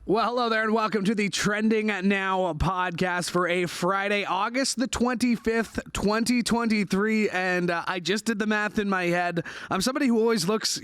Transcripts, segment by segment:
Well, hello there, and welcome to the Trending Now podcast for a Friday, August the 25th, 2023. And I just did the math in my head. I'm somebody who always looks,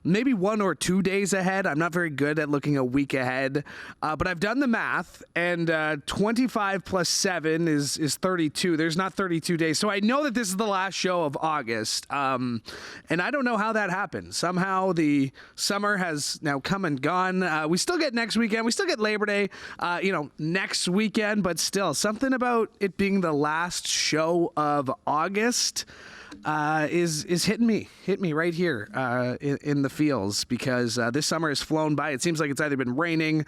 maybe 1 or 2 days ahead. I'm not very good at looking a week ahead, but I've done the math, and 25 plus 7 is 32. There's not 32 days. So I know that this is the last show of August, and I don't know how that happened. Somehow the summer has now come and gone. We still get next weekend. We still get Labor Day, next weekend, but still something about it being the last show of August is hitting me right here in the feels, because this summer has flown by. It seems like it's either been raining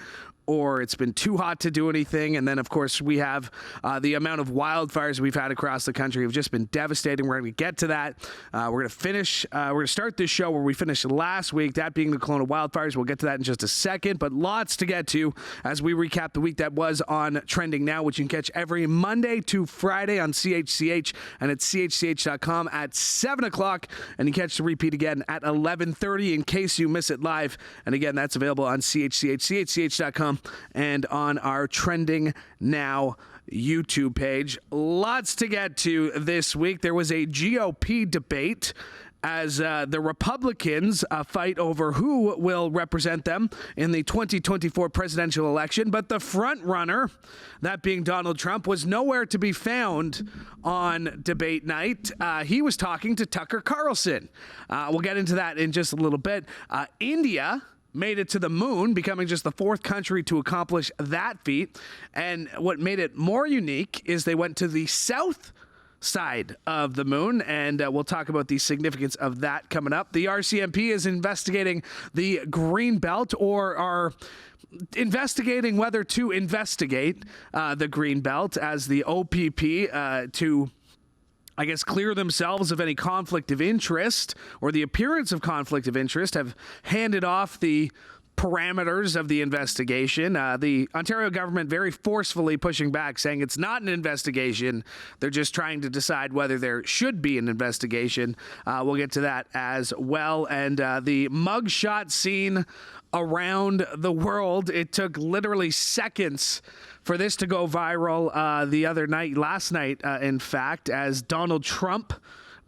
or it's been too hot to do anything. And then, of course, we have the amount of wildfires we've had across the country have just been devastating. We're going to get to that. We're going to finish. We're going to start this show where we finished last week, that being the Kelowna wildfires. We'll get to that in just a second, but lots to get to as we recap the week that was on Trending Now, which you can catch every Monday to Friday on CHCH and at chch.com at 7 o'clock. And you catch the repeat again at 11:30 in case you miss it live. And again, that's available on chch.com and on our Trending Now YouTube page. Lots to get to this week. There was a GOP debate as the Republicans fight over who will represent them in the 2024 presidential election. But the front runner, that being Donald Trump, was nowhere to be found on debate night. He was talking to Tucker Carlson. We'll get into that in just a little bit. India made it to the moon, becoming just the 4th country to accomplish that feat. And what made it more unique is they went to the south side of the moon, and we'll talk about the significance of that coming up. The RCMP is investigating the Greenbelt, or are investigating whether to investigate the Greenbelt as the OPP to clear themselves of any conflict of interest or the appearance of conflict of interest, have handed off the parameters of the investigation. The Ontario government very forcefully pushing back, saying it's not an investigation. They're just trying to decide whether there should be an investigation. We'll get to that as well. And the mugshot scene around the world, it took literally seconds for this to go viral last night, in fact, as Donald Trump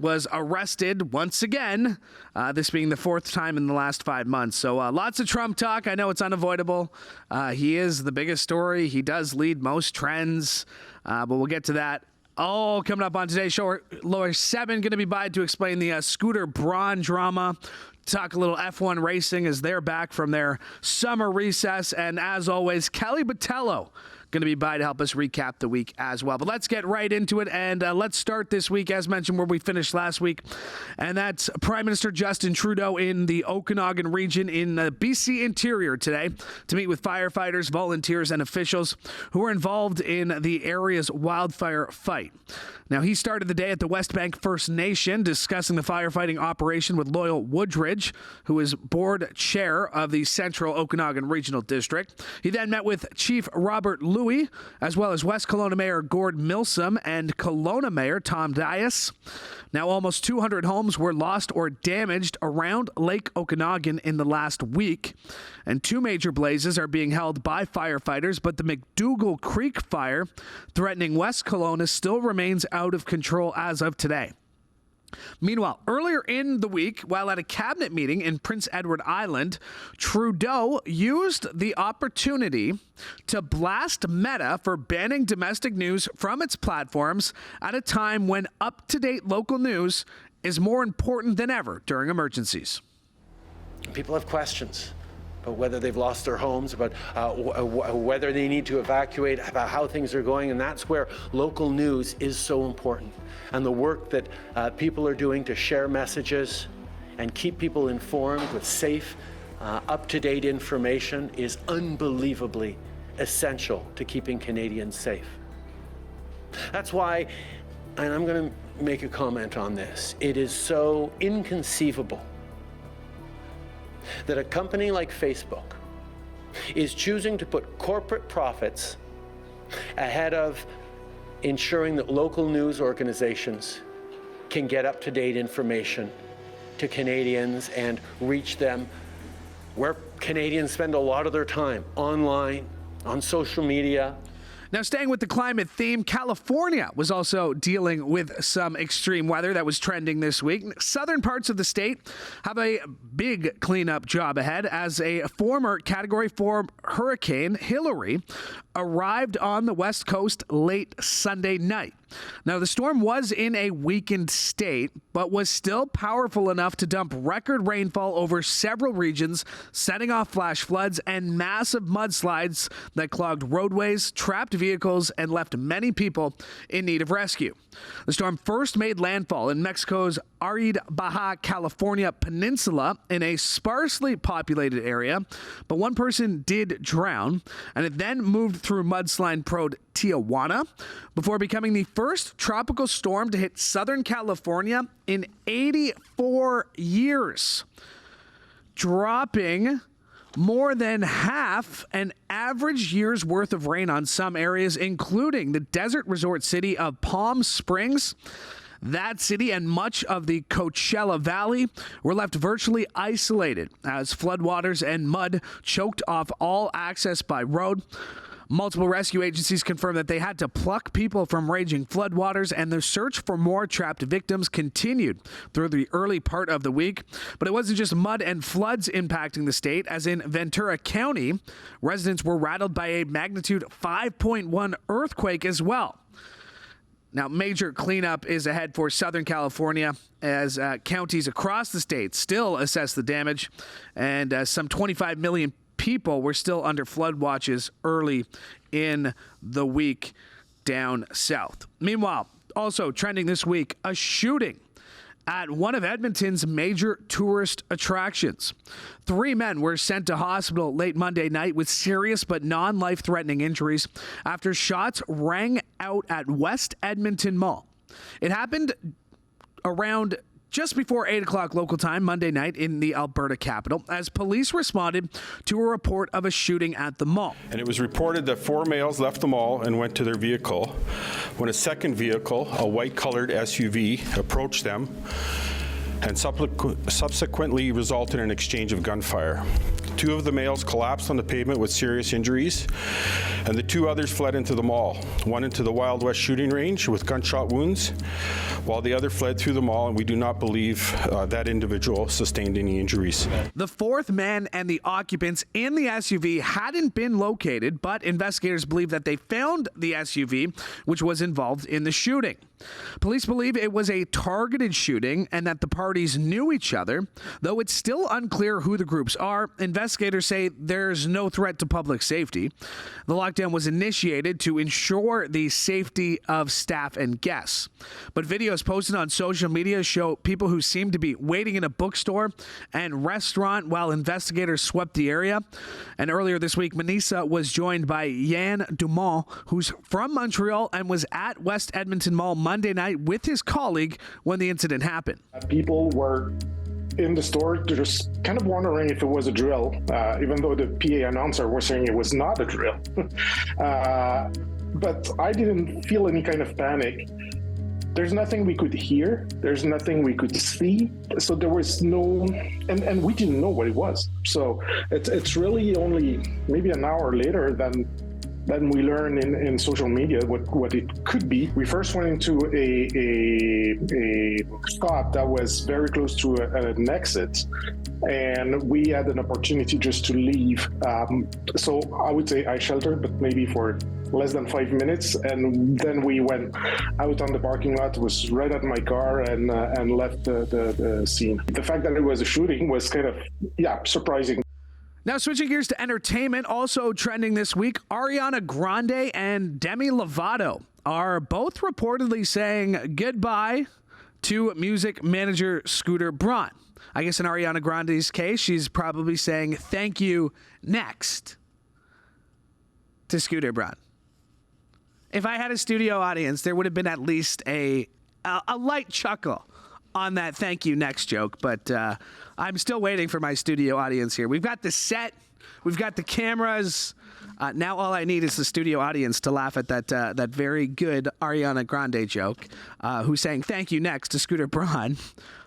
was arrested once again, this being the 4th time in the last 5 months. So lots of Trump talk. I know it's unavoidable. He is the biggest story. He does lead most trends, but we'll get to that all coming up on today's show. Laura Sebben going to be by to explain the Scooter Braun drama. Talk a little F1 racing as they're back from their summer recess. And as always, Kelly Botelho going to be by to help us recap the week as well. But let's get right into it, and let's start this week, as mentioned, where we finished last week, and that's Prime Minister Justin Trudeau in the Okanagan region in the BC Interior today to meet with firefighters, volunteers, and officials who are involved in the area's wildfire fight. Now, he started the day at the West Bank First Nation discussing the firefighting operation with Loyal Woodridge, who is board chair of the Central Okanagan Regional District. He then met with Chief Robert Louie, as well as West Kelowna Mayor Gord Milsom and Kelowna Mayor Tom Dias. Now, almost 200 homes were lost or damaged around Lake Okanagan in the last week, and 2 major blazes are being held by firefighters, but the McDougall Creek fire threatening West Kelowna still remains out of control as of today. Meanwhile, earlier in the week, while at a cabinet meeting in Prince Edward Island, Trudeau used the opportunity to blast Meta for banning domestic news from its platforms at a time when up-to-date local news is more important than ever during emergencies. People have questions about whether they've lost their homes, about whether they need to evacuate, about how things are going, and that's where local news is so important. And the work that people are doing to share messages and keep people informed with safe, up-to-date information is unbelievably essential to keeping Canadians safe. That's why, and I'm going to make a comment on this, it is so inconceivable that a company like Facebook is choosing to put corporate profits ahead of ensuring that local news organizations can get up-to-date information to Canadians and reach them where Canadians spend a lot of their time online, on social media. Now, staying with the climate theme, California was also dealing with some extreme weather that was trending this week. Southern parts of the state have a big cleanup job ahead as a former Category 4 hurricane, Hillary, arrived on the West Coast late Sunday night. Now, the storm was in a weakened state, but was still powerful enough to dump record rainfall over several regions, setting off flash floods and massive mudslides that clogged roadways, trapped vehicles, and left many people in need of rescue. The storm first made landfall in Mexico's arid Baja California peninsula in a sparsely populated area, but one person did drown, and it then moved through mudslide-prone Tijuana before becoming the first tropical storm to hit Southern California in 84 years, dropping more than half an average year's worth of rain on some areas, including the desert resort city of Palm Springs. That city and much of the Coachella Valley were left virtually isolated as floodwaters and mud choked off all access by road. Multiple rescue agencies confirmed that they had to pluck people from raging floodwaters, and the search for more trapped victims continued through the early part of the week. But it wasn't just mud and floods impacting the state, as in Ventura County, residents were rattled by a magnitude 5.1 earthquake as well. Now, major cleanup is ahead for Southern California as counties across the state still assess the damage, and some 25 million people were still under flood watches early in the week down south. Meanwhile, also trending this week, a shooting at one of Edmonton's major tourist attractions. 3 men were sent to hospital late Monday night with serious but non-life-threatening injuries after shots rang out at West Edmonton Mall. It happened around just before 8 o'clock local time Monday night in the Alberta capital as police responded to a report of a shooting at the mall. And it was reported that 4 males left the mall and went to their vehicle when a second vehicle, a white-colored SUV, approached them and subsequently resulted in an exchange of gunfire. 2 of the males collapsed on the pavement with serious injuries, and the 2 others fled into the mall, one into the Wild West shooting range with gunshot wounds, while the other fled through the mall, and we do not believe that individual sustained any injuries. The 4th man and the occupants in the SUV hadn't been located, but investigators believe that they found the SUV, which was involved in the shooting. Police believe it was a targeted shooting and that the parties knew each other, though it's still unclear who the groups are. Investigators say there's no threat to public safety. The lockdown was initiated to ensure the safety of staff and guests. But videos posted on social media show people who seem to be waiting in a bookstore and restaurant while investigators swept the area. And earlier this week, Manisa was joined by Yann Dumont, who's from Montreal and was at West Edmonton Mall Monday night with his colleague when the incident happened. People were in the store just kind of wondering if it was a drill, even though the PA announcer was saying it was not a drill. But I didn't feel any kind of panic. There's nothing we could hear. There's nothing we could see. So there was no, and we didn't know what it was. So it's really only maybe an hour later than we learn in social media what it could be. We first went into a spot that was very close to an exit, and we had an opportunity just to leave. So I would say I sheltered, but maybe for less than 5 minutes, and then we went out on the parking lot, was right at my car, and left the scene. The fact that it was a shooting was kind of, surprising. Now, switching gears to entertainment, also trending this week, Ariana Grande and Demi Lovato are both reportedly saying goodbye to music manager Scooter Braun. I guess in Ariana Grande's case, she's probably saying thank you next to Scooter Braun. If I had a studio audience, there would have been at least a light chuckle on that thank you next joke, but I'm still waiting for my studio audience here. We've got the set, we've got the cameras. Now all I need is the studio audience to laugh at that very good Ariana Grande joke, who's saying thank you next to Scooter Braun.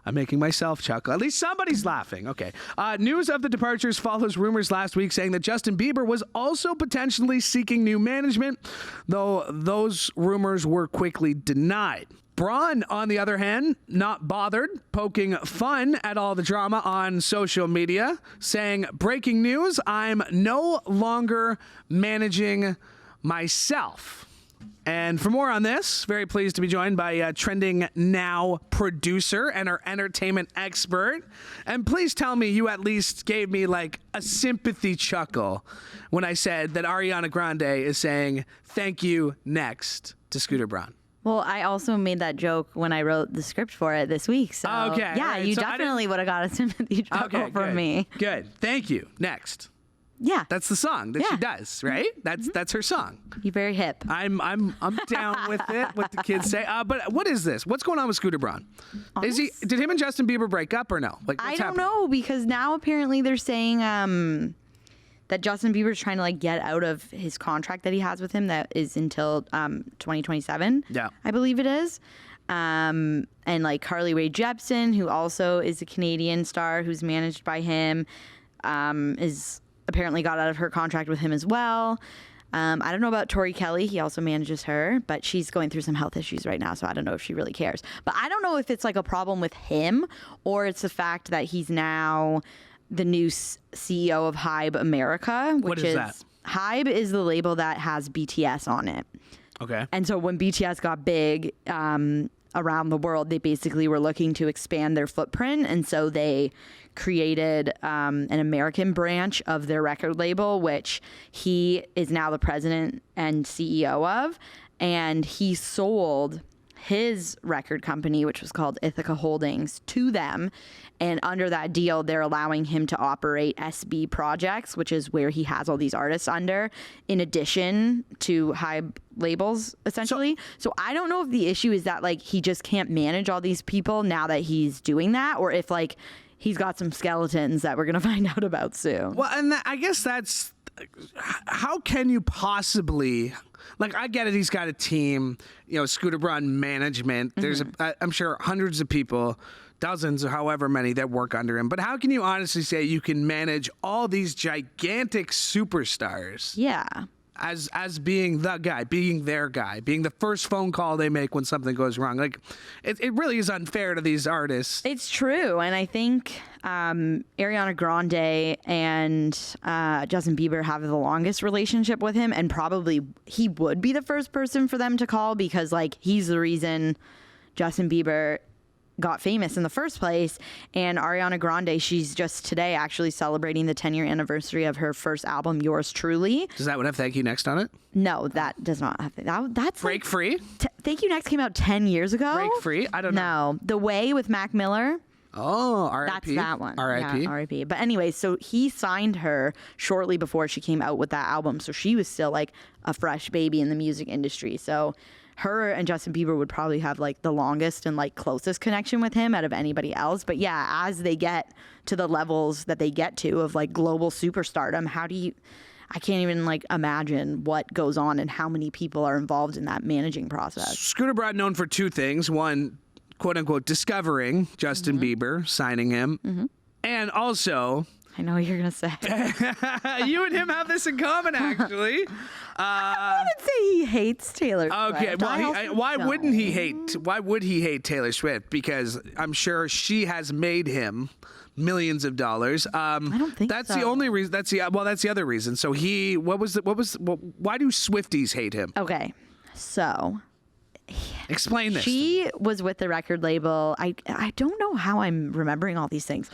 I'm making myself chuckle. At least somebody's laughing. Okay. News of the departures follows rumors last week saying that Justin Bieber was also potentially seeking new management, though those rumors were quickly denied. Braun, on the other hand, not bothered, poking fun at all the drama on social media, saying, breaking news, I'm no longer managing myself. And for more on this, very pleased to be joined by Trending Now producer and our entertainment expert. And please tell me you at least gave me like a sympathy chuckle when I said that Ariana Grande is saying thank you next to Scooter Braun. Well, I also made that joke when I wrote the script for it this week. So, Okay. yeah, Right. you So definitely would have got a sympathy chuckle from me. Good. Thank you. Next. Yeah. That's the song that she Yeah. does, right? That's her song. You're very hip. I'm down with it. What the kids say. But what is this? What's going on with Scooter Braun? Did him and Justin Bieber break up or no? Like, I what's don't happening? know, because now apparently they're saying that Justin Bieber's trying to like get out of his contract that he has with him that is until 2027. Yeah. I believe it is. And like Carly Rae Jepsen, who also is a Canadian star who's managed by him, is apparently got out of her contract with him as well. I don't know about Tori Kelly. He also manages her, but she's going through some health issues right now, so I don't know if she really cares. But I don't know if it's like a problem with him or it's the fact that he's now the new CEO of Hybe America, which What is that? Hybe is the label that has BTS on it. Okay. And so when BTS got big around the world, they basically were looking to expand their footprint. And so they created an American branch of their record label, which he is now the president and CEO of. And he sold his record company, which was called Ithaca Holdings, to them. And under that deal, they're allowing him to operate SB Projects, which is where he has all these artists under, in addition to Hybe labels, essentially. So I don't know if the issue is that like he just can't manage all these people now that he's doing that, or if like he's got some skeletons that we're going to find out about soon. Well, and I guess that's how can you possibly, like, I get it, he's got a team, Scooter Braun management. There's, I'm sure, hundreds of people, dozens or however many that work under him. But how can you honestly say you can manage all these gigantic superstars? Yeah. As being the guy, being their guy, being the first phone call they make when something goes wrong. Like, it really is unfair to these artists. It's true. And I think Ariana Grande and Justin Bieber have the longest relationship with him. And probably he would be the first person for them to call because, like, he's the reason Justin Bieber got famous in the first place. And Ariana Grande, she's just today actually celebrating the 10-year anniversary of her first album, Yours Truly. Does that one have Thank You Next on it? No, that does not have that's Break like, Free? Thank You Next came out 10 years ago. Break Free? I don't know. No, The Way with Mac Miller. Oh, R.I.P. That's that one. R.I.P. Yeah, R.I.P. But anyway, so he signed her shortly before she came out with that album. So she was still like a fresh baby in the music industry. So her and Justin Bieber would probably have like the longest and like closest connection with him out of anybody else. But yeah, as they get to the levels that they get to of like global superstardom, I can't even like imagine what goes on and how many people are involved in that managing process. Scooter Braun known for two things. One, quote unquote, discovering Justin Bieber, signing him. And also, I know what you're going to say. you and him have this in common, actually. I wouldn't say he hates Taylor Swift. Okay, well, why wouldn't he hate? Why would he hate Taylor Swift? Because I'm sure she has made him millions of dollars. I don't think that's so. the only reason. That's the other reason. So why do Swifties hate him? Okay, so Explain this. she was with the record label. I don't know how I'm remembering all these things.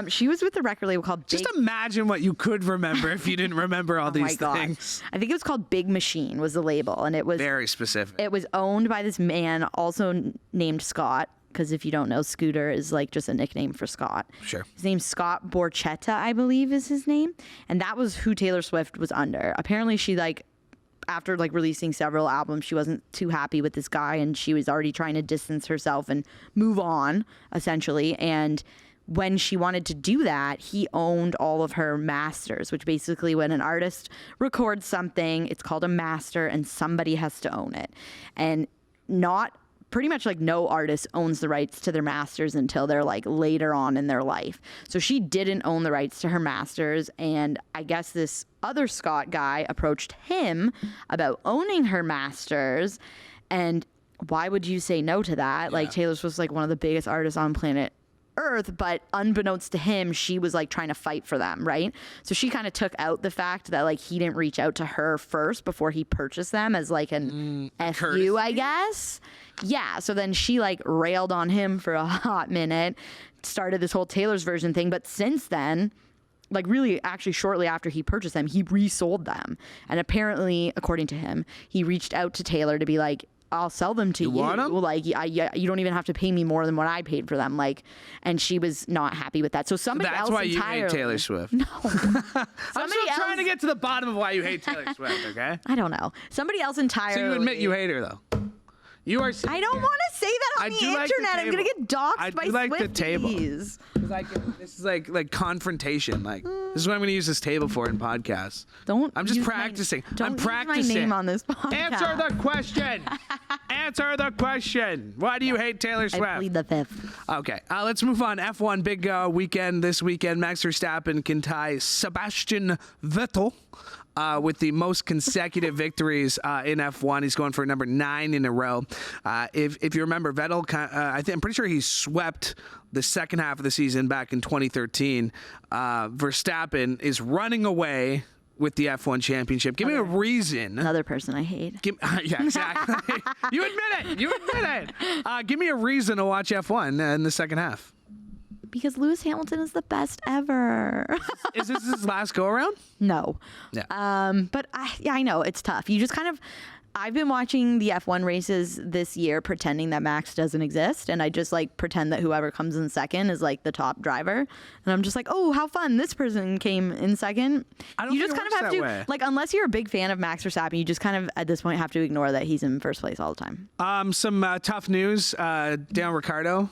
She was with the record label called Big. Just imagine what you could remember if you didn't remember all Oh my these God. things. I think it was called Big Machine was the label, and it was Very specific. It was owned by this man also named Scott, because if you don't know, Scooter is like just a nickname for Scott. Sure. His name's Scott Borchetta, I believe is his name. And that was who Taylor Swift was under. Apparently she after releasing several albums, she wasn't too happy with this guy and she was already trying to distance herself and move on, essentially. And when she wanted to do that, he owned all of her masters, which basically when an artist records something, it's called a master and somebody has to own it. And pretty much like no artist owns the rights to their masters until they're like later on in their life. So she didn't own the rights to her masters. And I guess this other Scott guy approached him about owning her masters. And why would you say no to that? Yeah. Like Taylor Swift's like one of the biggest artists on planet Earth, but unbeknownst to him, she was like trying to fight for them, right? So she kind of took out the fact that like he didn't reach out to her first before he purchased them as like an FU, I guess. Yeah. So then she like railed on him for a hot minute, started this whole Taylor's version thing. But since then, like really actually shortly after he purchased them, he resold them. And apparently, according to him, he reached out to Taylor to be like, I'll sell them to you. Want them? Like, you don't even have to pay me more than what I paid for them. Like, and she was not happy with that. So somebody else entirely. entirely. That's why you hate Taylor Swift. No. I'm still trying to get to the bottom of why you hate Taylor Swift, okay? I don't know. Somebody else entirely. So you admit you hate her, though? You are. I don't want to say that on the internet. I'm going to get doxxed by Swifties. The table. This is like confrontation. Like, this is what I'm going to use this table for in podcasts. I'm just practicing. I'm practicing. My name on this podcast. Answer the question. Answer the question. Why do you hate Taylor Swift? I plead the fifth. Okay, let's move on. F1 big weekend this weekend. Max Verstappen can tie Sebastian Vettel with the most consecutive victories in F1. He's going for number 9 in a row. If you remember, Vettel, I'm pretty sure he swept the second half of the season back in 2013. Verstappen is running away with the F1 championship. Give me a reason. Another person I hate. Yeah, exactly. You admit it. Give me a reason to watch F1 in the second half. Because Lewis Hamilton is the best ever. Is this his last go around? No. Yeah. But I know it's tough. You just kind of, I've been watching the F1 races this year pretending that Max doesn't exist. And I just like pretend that whoever comes in second is like the top driver. And I'm just like, oh, how fun. This person came in second. I don't you think just it kind works of have that to, way. like, unless you're a big fan of Max Verstappen, you just kind of at this point have to ignore that he's in first place all the time. Some tough news. Daniel Ricciardo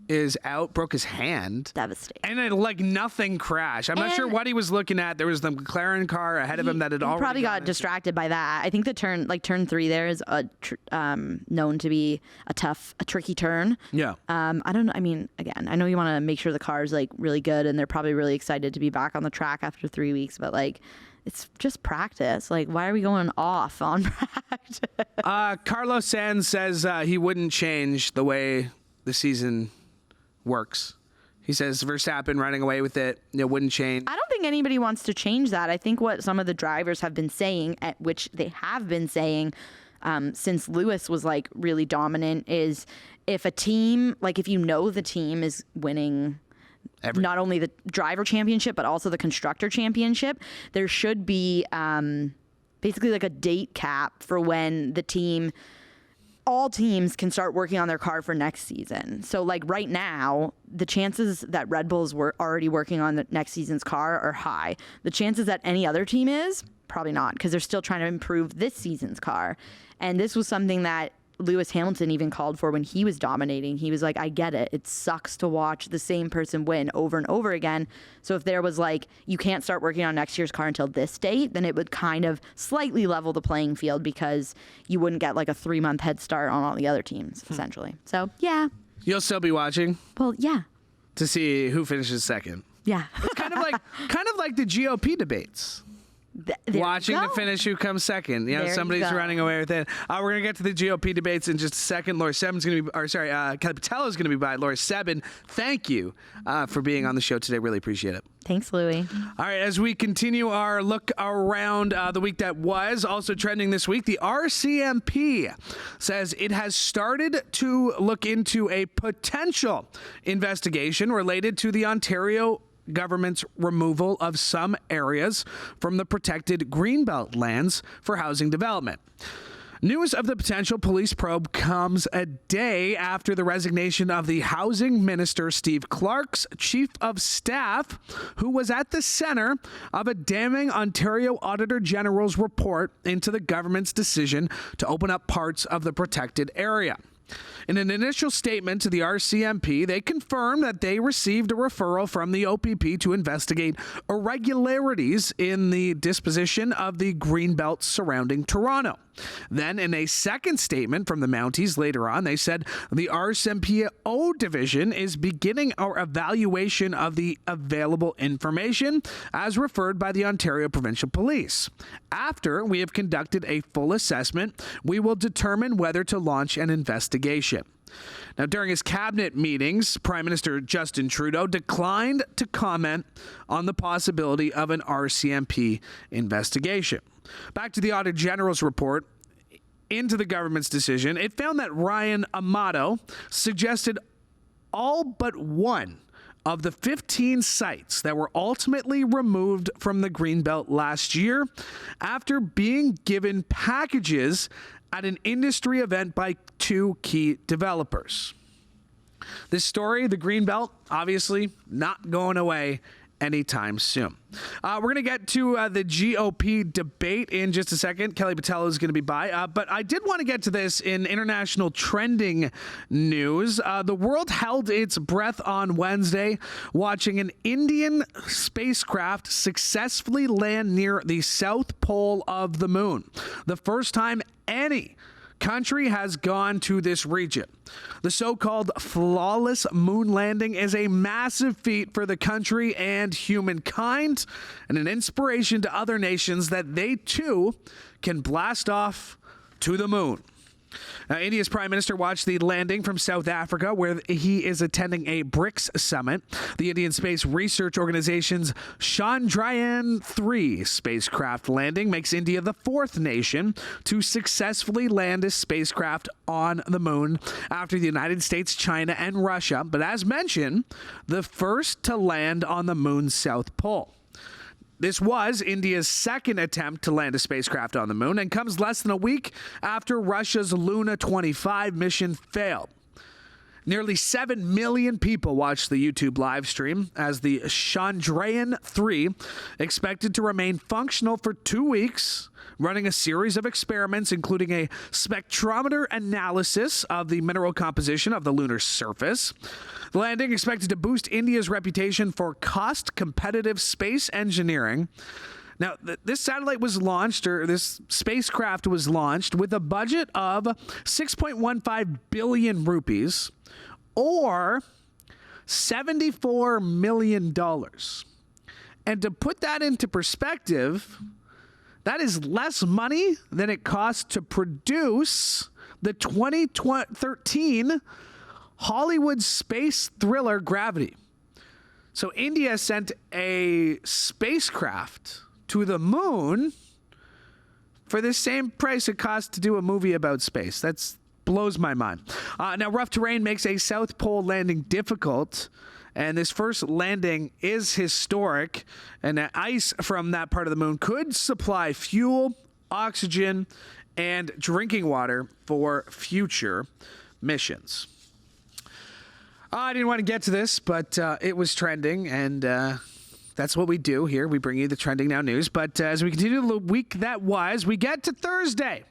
is out, broke his hand. Devastating. And it like nothing crashed. I'm not sure what he was looking at. There was the McLaren car ahead of him that had already probably got distracted by that. I think the turn 3 there is known to be a tricky turn. Yeah. I don't know. I mean, again, I know you want to make sure the car is like really good and they're probably really excited to be back on the track after 3 weeks, but like, it's just practice. Like, why are we going off on practice? Carlos Sainz says he wouldn't change the way the season works. He says Verstappen running away with it wouldn't change. I don't think anybody wants to change that. I think what some of the drivers have been saying, at which they have been saying since Lewis was like really dominant, is if a team, like if you know the team is winning not only the driver championship but also the constructor championship, there should be basically like a date cap for when all teams can start working on their car for next season. So like right now, the chances that Red Bulls were already working on the next season's car are high. The chances that any other team is probably not, because they're still trying to improve this season's car. And this was something that Lewis Hamilton even called for when he was dominating. He was like, I get it. It sucks to watch the same person win over and over again. So if there was like, you can't start working on next year's car until this date, then it would kind of slightly level the playing field because you wouldn't get like a 3-month head start on all the other teams, essentially. So, yeah. You'll still be watching? Well, yeah. To see who finishes second. Yeah. It's kind of like the GOP debates. Watching to finish who comes second. Somebody's running away with it. We're going to get to the GOP debates in just a second. Laura Sebben's going to be, Kelly Botelho is going to be by. Laura Sebben, thank you for being on the show today. Really appreciate it. Thanks, Louie. All right, as we continue our look around the week that was, also trending this week, the RCMP says it has started to look into a potential investigation related to the Ontario government's removal of some areas from the protected Greenbelt lands for housing development. News of the potential police probe comes a day after the resignation of the housing minister, Steve Clark's chief of staff, who was at the center of a damning Ontario Auditor General's report into the government's decision to open up parts of the protected area. In an initial statement to the RCMP, they confirmed that they received a referral from the OPP to investigate irregularities in the disposition of the Greenbelt surrounding Toronto. Then, in a second statement from the Mounties later on, they said the RCMP division is beginning our evaluation of the available information as referred by the Ontario Provincial Police. After we have conducted a full assessment, we will determine whether to launch an investigation. Now, during his cabinet meetings, Prime Minister Justin Trudeau declined to comment on the possibility of an RCMP investigation. Back to the Auditor General's report into the government's decision, it found that Ryan Amato suggested all but one of the 15 sites that were ultimately removed from the Greenbelt last year after being given packages at an industry event by two key developers. This story, the Greenbelt, obviously not going away anytime soon. We're going to get to the GOP debate in just a second. Kelly Botelho is going to be by. But I did want to get to this in international trending news. The world held its breath on Wednesday watching an Indian spacecraft successfully land near the South Pole of the moon. The first time any country has gone to this region. The so-called flawless moon landing is a massive feat for the country and humankind, and an inspiration to other nations that they too can blast off to the moon. Now, India's Prime Minister watched the landing from South Africa, where he is attending a BRICS summit. The Indian Space Research Organization's Chandrayaan-3 spacecraft landing makes India the fourth nation to successfully land a spacecraft on the moon after the United States, China, and Russia, but as mentioned, the first to land on the moon's south pole. This was India's second attempt to land a spacecraft on the moon and comes less than a week after Russia's Luna 25 mission failed. Nearly 7 million people watched the YouTube live stream as the Chandrayaan-3 expected to remain functional for 2 weeks, running a series of experiments, including a spectrometer analysis of the mineral composition of the lunar surface. The landing expected to boost India's reputation for cost-competitive space engineering. Now, this satellite was launched, or this spacecraft was launched, with a budget of 6.15 billion rupees, or $74 million. And to put that into perspective, that is less money than it cost to produce the 2013 Hollywood space thriller Gravity. So India sent a spacecraft to the moon for the same price it cost to do a movie about space. That blows my mind. Now, rough terrain makes a South Pole landing difficult, and this first landing is historic, and the ice from that part of the moon could supply fuel, oxygen, and drinking water for future missions. I didn't want to get to this, but it was trending, and that's what we do here. We bring you the Trending Now news. But as we continue the week that was, we get to Thursday,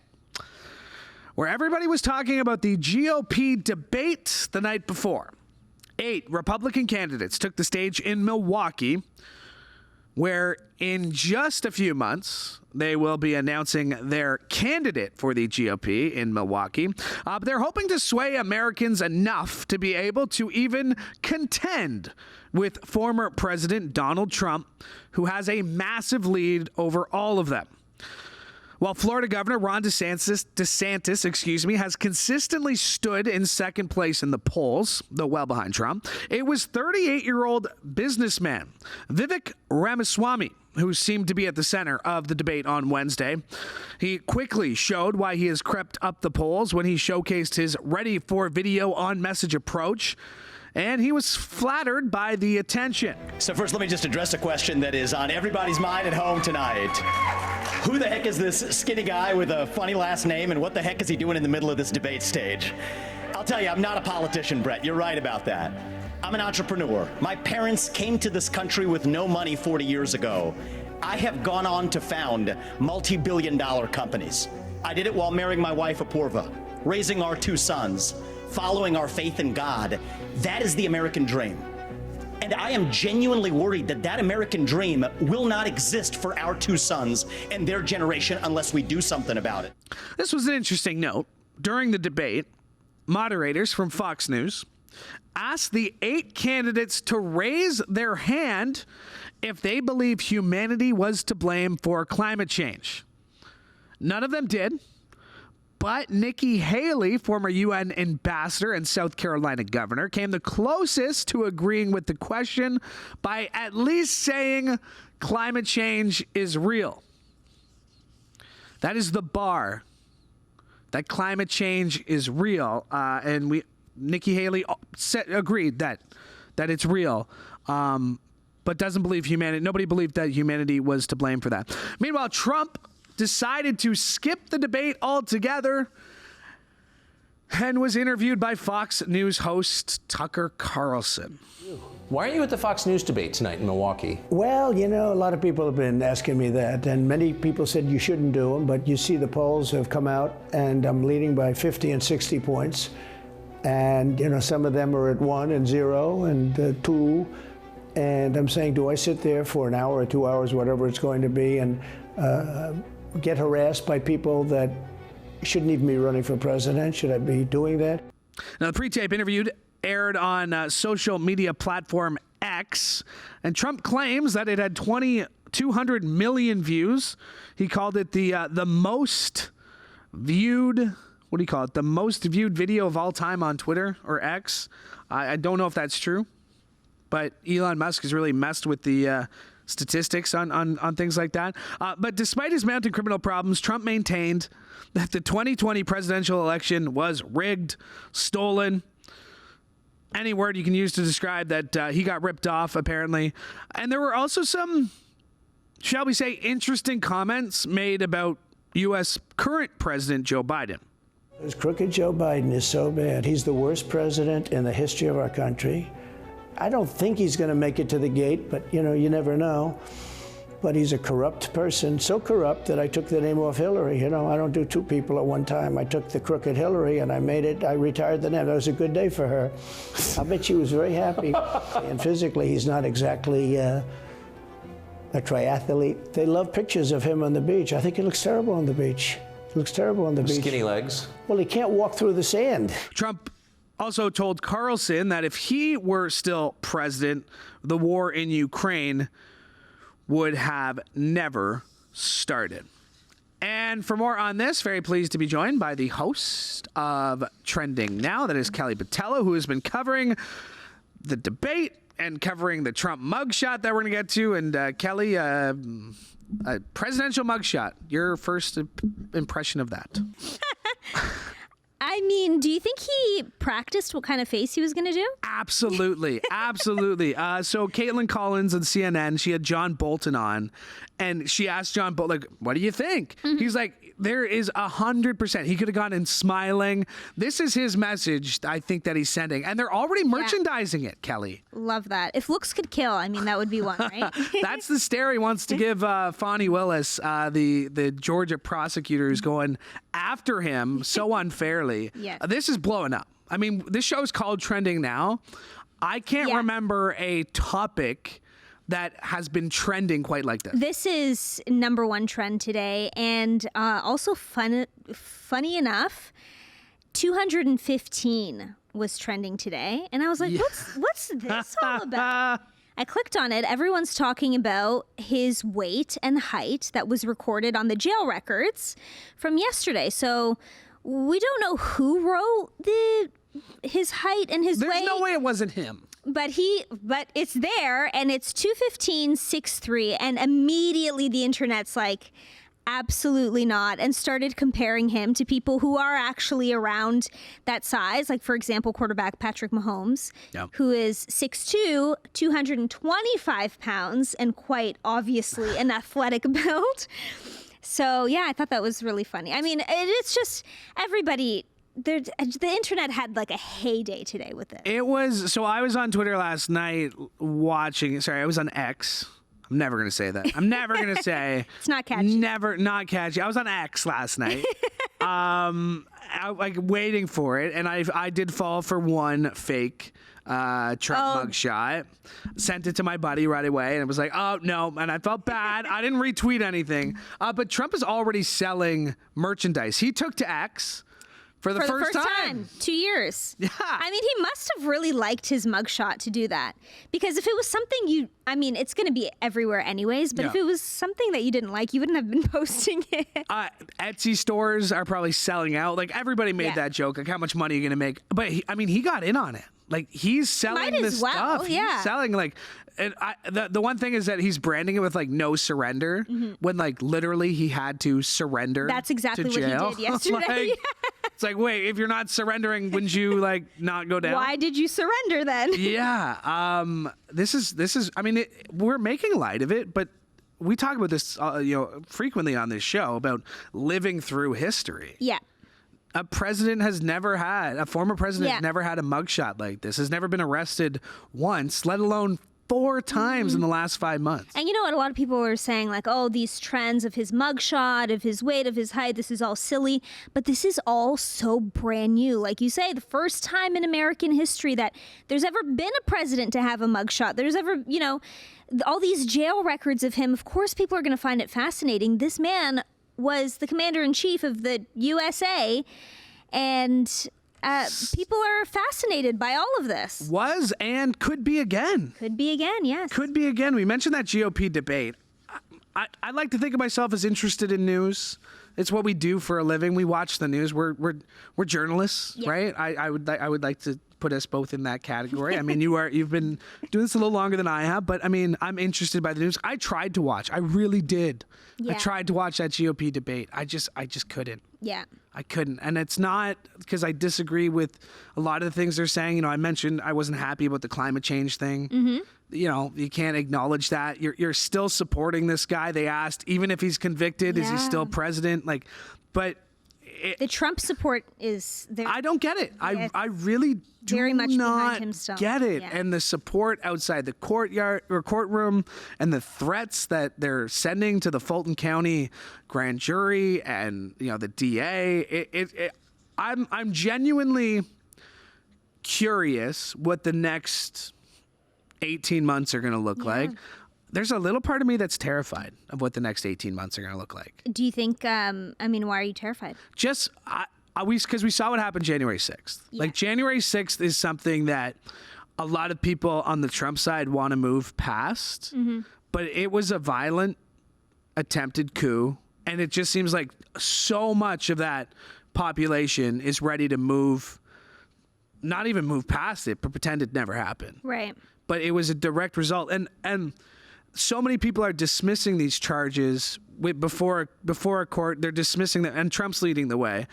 where everybody was talking about the GOP debate the night before. 8 Republican candidates took the stage in Milwaukee, where in just a few months, they will be announcing their candidate for the GOP in Milwaukee. But they're hoping to sway Americans enough to be able to even contend with former President Donald Trump, who has a massive lead over all of them. While Florida Governor Ron DeSantis, has consistently stood in second place in the polls, though well behind Trump, it was 38-year-old businessman Vivek Ramaswamy who seemed to be at the center of the debate on Wednesday. He quickly showed why he has crept up the polls when he showcased his ready-for-video on-message approach, and he was flattered by the attention. So first, let me just address a question that is on everybody's mind at home tonight. Who the heck is this skinny guy with a funny last name, and what the heck is he doing in the middle of this debate stage? I'll tell you, I'm not a politician, Brett. You're right about that. I'm an entrepreneur. My parents came to this country with no money 40 years ago. I have gone on to found multi-billion-dollar companies. I did it while marrying my wife, Apurva, raising our 2 sons. following our faith in God. That is the American dream. And I am genuinely worried that that American dream will not exist for our two sons and their generation unless we do something about it. This was an interesting note. During the debate, moderators from Fox News asked the 8 candidates to raise their hand if they believe humanity was to blame for climate change. None of them did, but Nikki Haley, former UN ambassador and South Carolina governor, came the closest to agreeing with the question by at least saying climate change is real. That is the bar, that climate change is real. And Nikki Haley agreed that it's real. But doesn't believe humanity. Nobody believed that humanity was to blame for that. Meanwhile, Trump decided to skip the debate altogether and was interviewed by Fox News host Tucker Carlson. Why are you at the Fox News debate tonight in Milwaukee? Well, you know, a lot of people have been asking me that, and many people said you shouldn't do them, but you see the polls have come out, and I'm leading by 50 and 60 points. And, you know, some of them are at 1 and 0 and 2. And I'm saying, do I sit there for an hour or 2 hours, whatever it's going to be, and get harassed by people that shouldn't even be running for president? Should I be doing that? Now, the pre-tape interview aired on social media platform X, and Trump claims that it had 200 million views. He called it the most viewed, what do you call it? The most viewed video of all time on Twitter or X. I don't know if that's true, but Elon Musk has really messed with the statistics on things like that. But despite his mounting criminal problems, Trump maintained that the 2020 presidential election was rigged, stolen, any word you can use to describe that he got ripped off, apparently. And there were also some, shall we say, interesting comments made about U.S. current President Joe Biden. This crooked Joe Biden is so bad. He's the worst president in the history of our country. I don't think he's going to make it to the gate, but, you know, you never know. But he's a corrupt person, so corrupt that I took the name off Hillary. You know, I don't do 2 people at one time. I took the crooked Hillary and I retired the name. That was a good day for her. I bet she was very happy. And physically, he's not exactly a triathlete. They love pictures of him on the beach. I think he looks terrible on the beach. He looks terrible on the beach. Skinny legs. Well, he can't walk through the sand. Trump also told Carlson that if he were still president, the war in Ukraine would have never started. And for more on this, very pleased to be joined by the host of Trending Now, that is Kelly Botelho, who has been covering the debate and covering the Trump mugshot that we're going to get to. And Kelly, a presidential mugshot, your first impression of that? I mean, do you think he practiced what kind of face he was going to do? Absolutely. Absolutely. So Caitlin Collins on CNN, she had John Bolton on, and she asked John Bolton, like, what do you think? Mm-hmm. He's like, there is 100%. He could have gone in smiling. This is his message, I think, that he's sending. And they're already merchandising it, Kelly. Love that. If looks could kill, I mean, that would be one, right? That's the stare he wants to give Fani Willis, the Georgia prosecutor who's going after him so unfairly. Yes. This is blowing up. I mean, this show is called Trending Now. I can't remember a topic that has been trending quite like this. This is #1 trend today, and also funny enough, 215 was trending today, and I was like, what's this all about? I clicked on it. Everyone's talking about his weight and height that was recorded on the jail records from yesterday. So we don't know who wrote his height and his weight. There's no way it wasn't him. But it's there, and it's 215.63, and immediately the internet's like, absolutely not, and started comparing him to people who are actually around that size. Like, for example, quarterback Patrick Mahomes, who is 6'2", 225 pounds, and quite obviously an athletic build. So, yeah, I thought that was really funny. I mean, it's just everybody... The internet had like a heyday today with it. It was, so I was on Twitter last night watching, I was on X. I'm never going to say that. I'm never going to say. It's not catchy. Not catchy. I was on X last night like waiting for it, and I did fall for one fake Trump mugshot. Sent it to my buddy right away, and it was like, oh no, and I felt bad. I didn't retweet anything, but Trump is already selling merchandise. He took to X. For the first time. 2 years. Yeah. I mean, he must have really liked his mugshot to do that. Because if it was something it's going to be everywhere anyways, but if it was something that you didn't like, you wouldn't have been posting it. Etsy stores are probably selling out. Like, everybody made that joke. Like, how much money are you going to make? But, he got in on it. Like, he's selling this stuff. Yeah. He's selling, like... And the one thing is that he's branding it with like no surrender when like literally he had to surrender. That's exactly to jail. what he did yesterday. It's like, wait, if you're not surrendering, wouldn't you like not go down? Why did you surrender then? Yeah. This is. I mean, we're making light of it, but we talk about this, frequently on this show about living through history. Yeah. A former president has never had a mugshot like this. Has never been arrested once, let alone 4 times in the last 5 months. And you know what? A lot of people are saying like, oh, these trends of his mugshot, of his weight, of his height, this is all silly. But this is all so brand new. Like you say, the first time in American history that there's ever been a president to have a mugshot. There's ever, all these jail records of him. Of course, people are going to find it fascinating. This man was the commander-in-chief of the USA, and... people are fascinated by all of this. Was and could be again. Could be again, yes. Could be again. We mentioned that GOP debate. I like to think of myself as interested in news. It's what we do for a living. We watch the news. We're journalists, right? I would like to put us both in that category. I mean, you've been doing this a little longer than I have, but I mean, I'm interested by the news. I tried to watch. I really did. Yeah. I tried to watch that GOP debate. I just couldn't. Yeah. I couldn't. And it's not because I disagree with a lot of the things they're saying. I mentioned I wasn't happy about the climate change thing. You can't acknowledge that. You're still supporting this guy. They asked, even if he's convicted, is he still president? But the Trump support is there. I don't get it. I really do very much not behind him still. Get it. Yeah. And the support outside the courtyard or courtroom, and the threats that they're sending to the Fulton County grand jury and the DA. I'm genuinely curious what the next 18 months are going to look like. There's a little part of me that's terrified of what the next 18 months are going to look like. Do you think, why are you terrified? Just, because we saw what happened January 6th. Yeah. Like, January 6th is something that a lot of people on the Trump side want to move past, but it was a violent attempted coup, and it just seems like so much of that population is ready to not even move past it, but pretend it never happened. Right. But it was a direct result. And so many people are dismissing these charges before a court. They're dismissing them, and Trump's leading the way,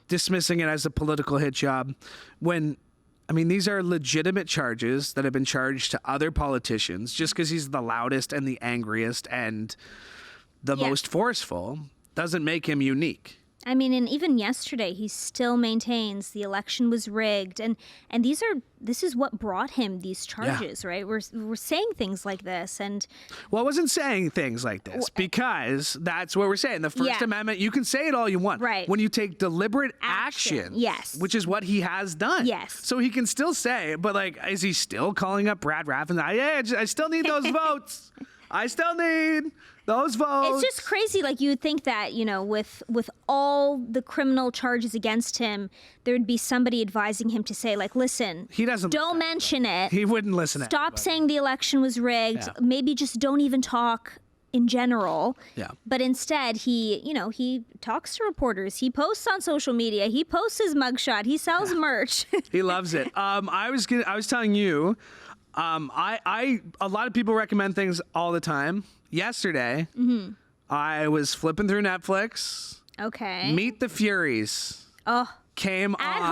dismissing it as a political hit job. When, these are legitimate charges that have been charged to other politicians. Just because he's the loudest and the angriest and the most forceful doesn't make him unique. And even yesterday, he still maintains the election was rigged, and this is what brought him these charges, right? We're saying things like this, and I wasn't saying things like this because that's what we're saying. The First Amendment, you can say it all you want, right? When you take deliberate action, yes, which is what he has done, yes. So he can still say, but is he still calling up Brad Raffin? I still need those votes. I still need those votes. It's just crazy. Like, you would think that, with all the criminal charges against him, there would be somebody advising him to say, like, listen, don't mention it. He wouldn't listen to it. Stop saying the election was rigged. Yeah. Maybe just don't even talk in general. Yeah. But instead, he talks to reporters. He posts on social media. He posts his mugshot. He sells merch. He loves it. I was telling you, a lot of people recommend things all the time. Yesterday, I was flipping through Netflix. Okay. Meet the Furies. Oh. Came At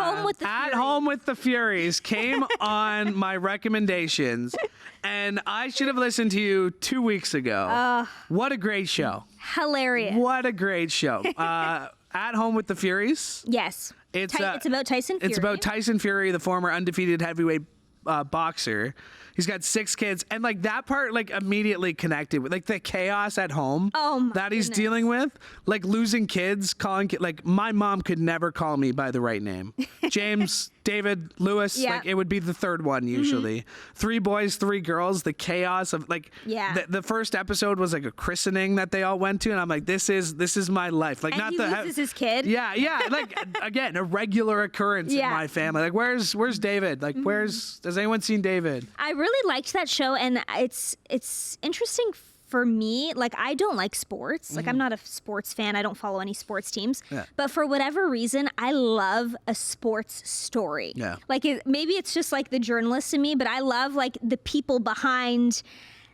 Home with the Furies came on my recommendations, and I should have listened to you 2 weeks ago. What a great show. Hilarious. What a great show. At Home with the Furies. Yes. It's about Tyson Fury. It's about Tyson Fury, the former undefeated heavyweight boxer. He's got 6 kids, and like that part, like immediately connected with like the chaos at home that he's dealing with, like losing kids, like my mom could never call me by the right name. James, David, Lewis, like it would be the third one usually. 3 boys, 3 girls. The chaos of like the first episode was like a christening that they all went to, and I'm like, this is my life. Like, and not he loses his kid. Yeah. Like again, a regular occurrence in my family. Like, where's David? Like, has anyone seen David? I really liked that show, and it's interesting for me. Like, I don't like sports. Like, I'm not a sports fan. I don't follow any sports teams. Yeah. But for whatever reason, I love a sports story. Yeah. Like, maybe it's just like the journalist in me, but I love like the people behind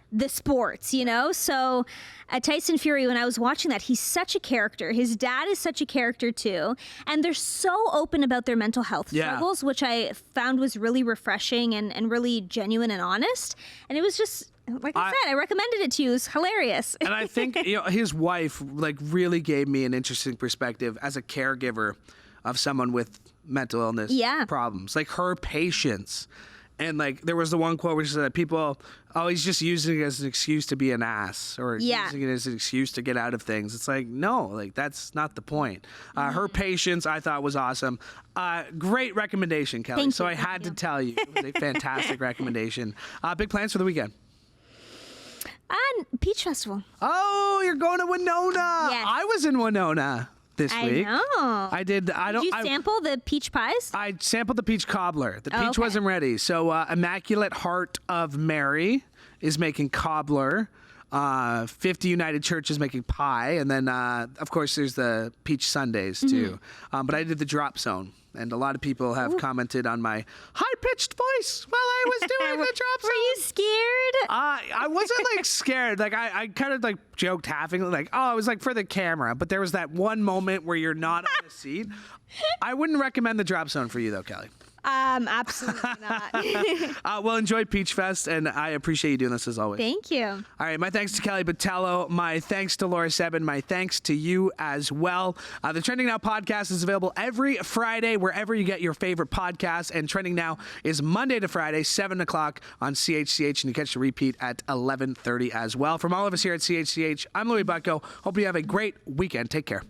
the sports, you know? So Tyson Fury, when I was watching that, he's such a character. His dad is such a character too. And they're so open about their mental health struggles, which I found was really refreshing and really genuine and honest. And it was just, like I said, I recommended it to you. It was hilarious. And I think his wife like really gave me an interesting perspective as a caregiver of someone with mental illness problems. Like her patience. And like there was the one quote where she said, people, he's just using it as an excuse to be an ass, or using it as an excuse to get out of things. It's like, no, like that's not the point. Her patience I thought was awesome. Great recommendation, Kelly. Thank so you. I had to tell you, it was a fantastic recommendation. Big plans for the weekend? Peach Festival. Oh, you're going to Winona. Yes. I was in Winona this week. I know. I did. Did you sample the peach pies? I sampled the peach cobbler. The peach wasn't ready. So Immaculate Heart of Mary is making cobbler. 50 United Church is making pie. And then, of course, there's the peach sundaes, too. But I did the drop zone. And a lot of people have commented on my high-pitched voice while I was doing the drop zone. Were you scared? I wasn't like scared. Like I kind of like joked halving, like, oh, it was like for the camera. But there was that one moment where you're not on the seat. I wouldn't recommend the drop zone for you though, Kelly. Absolutely not. Well, enjoy Peach Fest, and I appreciate you doing this as always. Thank you. All right, my thanks to Kelly Botelho. My thanks to Laura Sebben. My thanks to you as well. The Trending Now podcast is available every Friday wherever you get your favorite podcasts, and Trending Now is Monday to Friday, 7 o'clock on CHCH, and you catch the repeat at 11:30 as well. From all of us here at CHCH, I'm Louie Butko. Hope you have a great weekend. Take care.